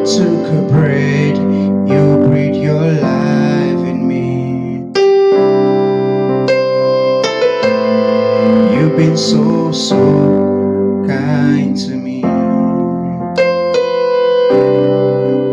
took a breath, you breathed your life in me. You've been so, so kind to me.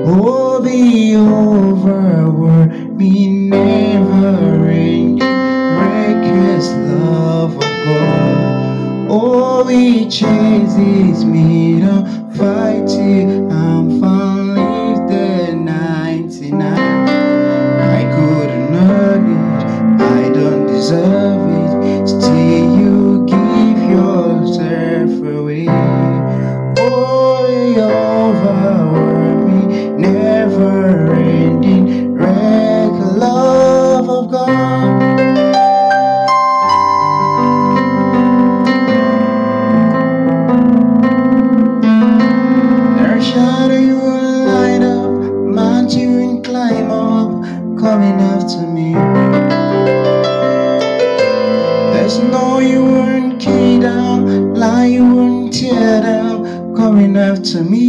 Oh, the overwhelming me never-ending, reckless love of God. Oh, it chases me to fight till I'm finally the 99. I couldn't earn it, I don't deserve it. Still you give yourself away. Oh, the overwhelming, never-ending, reckless love of God. Shadow you will light up, mount you and climb up, coming after me. There's no you won't key down, lie you won't tear down, coming after me.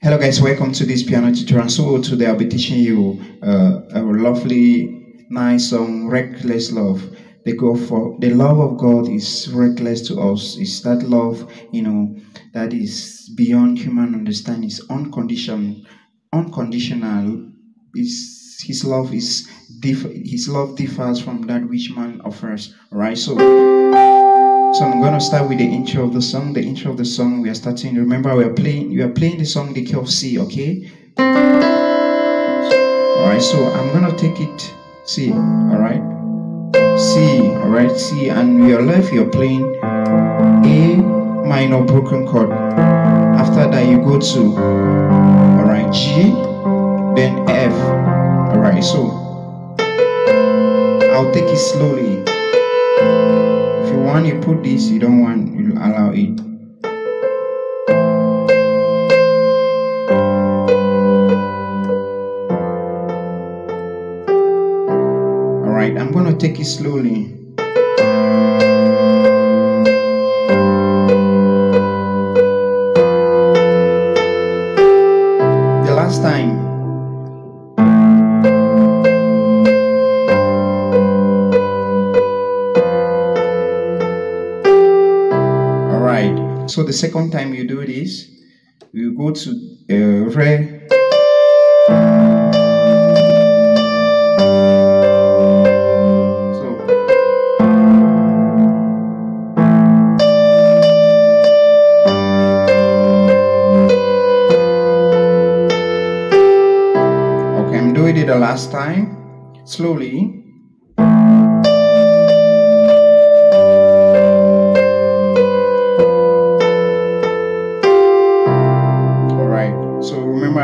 Hello guys, welcome to this piano tutorial. So today I'll be teaching you a lovely, nice song, Reckless Love. The love of God is reckless to us. It's that love, that is beyond human understanding. It's unconditional. His love differs from that which man offers. Alright, so I'm gonna start with the intro of the song. The intro of the song we are starting. Remember, we are playing the song the key of C, okay? Alright, so I'm gonna take it C, alright? C, alright, C, and you're playing A minor broken chord. After that you go to alright, G, then F. Alright, so I'll take it slowly. If you want, you put this. You don't want, you allow it. Alright, I'm gonna take it slowly. The last time. So the second time you do this, you go to Re. So okay, I'm doing it the last time, slowly.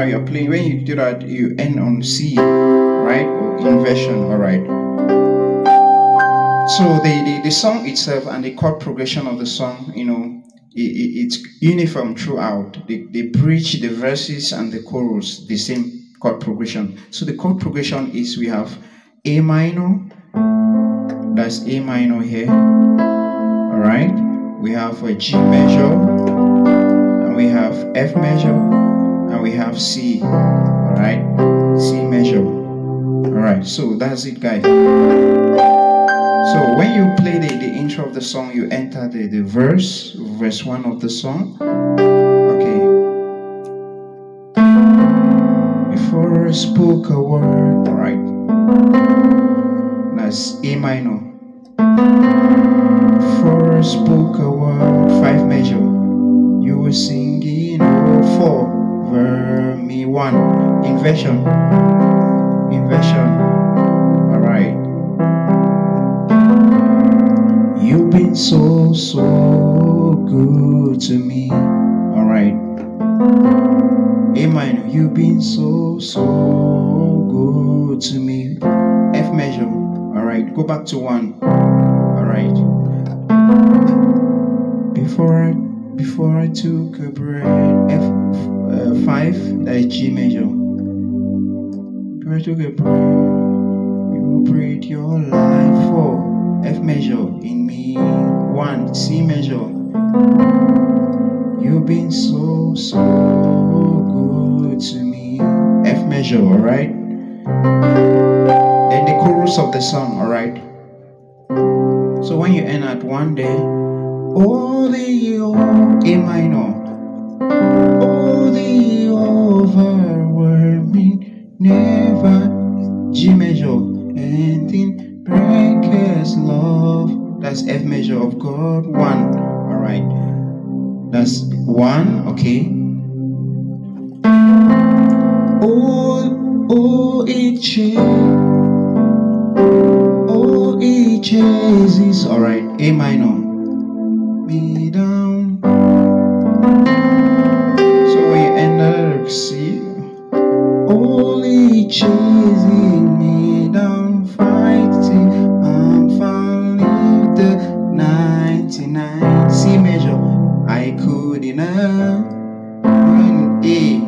You're playing, when you do that, you end on C, right? Or inversion, alright. So the song itself and the chord progression of the song, it's uniform throughout. They bridge the verses and the chorus, the same chord progression. So the chord progression is, we have A minor, that's A minor here, alright. We have a G major, and we have F major, and we have C, alright, C major. Alright, so that's it, guys. So when you play the intro of the song, you enter the verse 1 of the song. Okay. Before I spoke a word, alright, that's A minor. Before I spoke a word, 5 major. You were singing 4. Me 1 inversion, alright. You've been so good to me, alright. A minor, you've been so good to me. F major, alright. Go back to 1, alright. Before I took a breath, F 5, that is G major. Before I took a breath, you You breathe your life. 4, F major in me. 1, C major. You've been so good to me. F major, alright? Then the chorus of the song, alright? So when you end at 1 there, oh the A minor, oh the overwhelming, never G major, ending breakers love. That's F major of God. 1, alright? That's 1, okay? it chases, alright, A minor, me down. So when you enter C, it chasing me down, fighting, I'm finally the 99. C major, I couldn't have when A,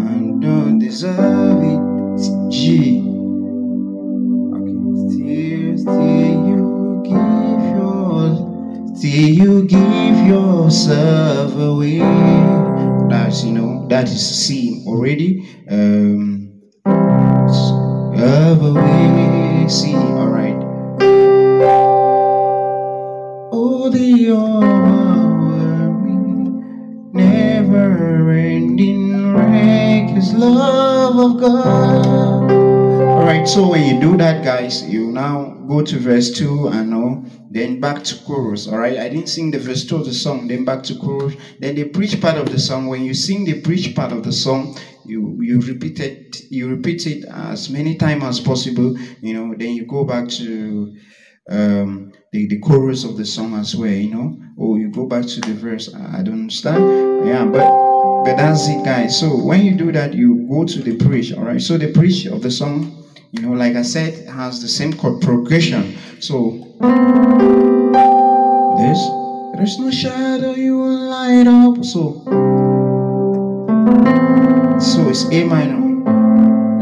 and don't deserve it. It's G. Still you give yourself away. That's, that is C already. Away, C, alright. Oh, the overwhelming, never ending, reckless love of God. Alright, so when you do that, guys, you now go to verse 2 and then back to chorus. Alright, I didn't sing the verse 2 of the song, then back to chorus, then the preach part of the song. When you sing the preach part of the song, you repeat it as many times as possible, then you go back to the chorus of the song as well, or you go back to the verse. I don't understand. Yeah, but that's it, guys. So when you do that, you go to the preach. Alright, so the preach of the song, like I said, has the same chord progression. So there's no shadow you will light up. So it's A minor.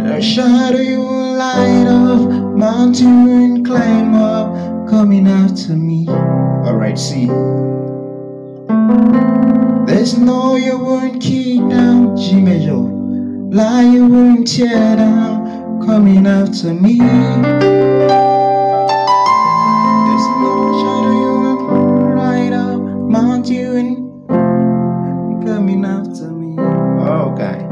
The shadow you will light up, mountain you will climb up, coming after me. Alright, C. There's no you won't kick down, G major. Lie you won't tear down, coming after me. There's no shadow you won't light up, mountain coming after me. Okay.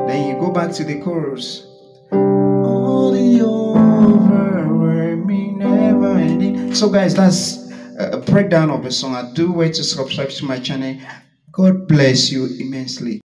Then you go back to the chorus. All the overwhelming, never ending. So guys, that's a breakdown of the song. I do wait to subscribe to my channel. God bless you immensely.